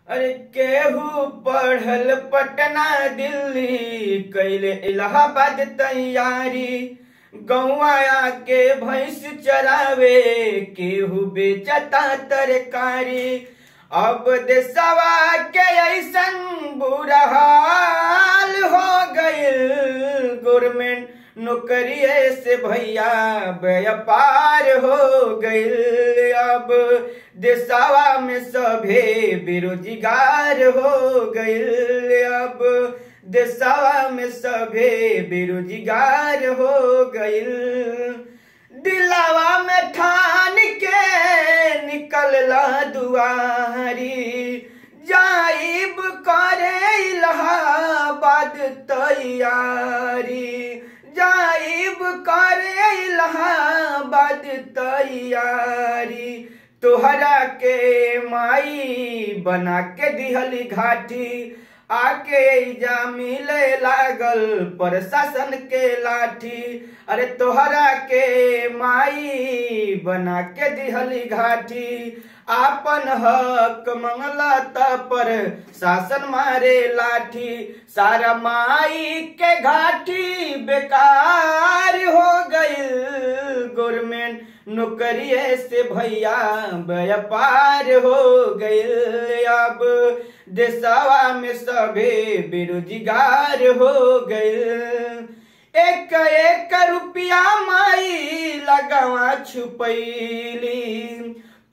अरे केहू पढ़ल पटना दिल्ली कैले इलाहाबाद तैयारी, गौवा आके भैंस चरावे केहू बेचता तरकारी। अब देशवा के ऐसन बुरा हाल हो गइल, गवर्नमेंट नौकरिये से भैया व्यापार हो गइल। अब देशवा में सभे बेरोजगार हो गइल, अब देशवा में सभे बेरोजगार हो गइल। दिलावा में ठान के निकलला दुआरी, जाइब करे इलाहाबाद तैयारी, जाइब करे इलाहाबाद तैयारी। तोहरा के माई बना के दिहली घाटी, आके जा मिले लागल प्रशासन के लाठी। अरे तोहरा के माई बना के दिहली घाटी, आपन हक मंगला पर शासन मारे लाठी। सारा माई के घाटी बेकार हो गइल, गवर्नमेंट नौकरिये से भैया व्यापार हो गइल। अब देशवा में सभे बेरोजगार हो गइल। एक एक रुपया माई लगावा छुपैली,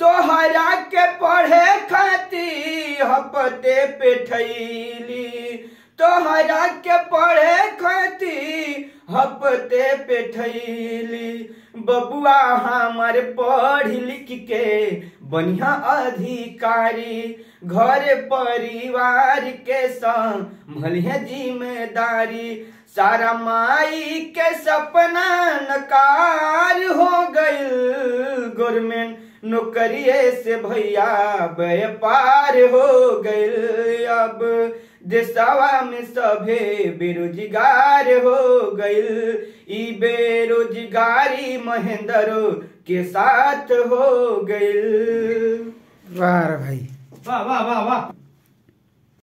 तोहरा के पढ़े खातिर हपते पेठैली, तोहरा के पढ़े खातिर हपते पेठैली। बबुआ हमार पढ़ लिख के बढ़िया अधिकारी, घर परिवार के संभलिए जिम्मेदारी। सारा माई के सपना नकार हो गइल, गवर्नमेंट नौकरिये से भैया व्यापार हो गइल। अब देशवा में सभे बेरोजगार हो गइल, ई बेरोजगारी महेंद्र के साथ हो गइल। वाह भाई, वाह वाह वाह वाह।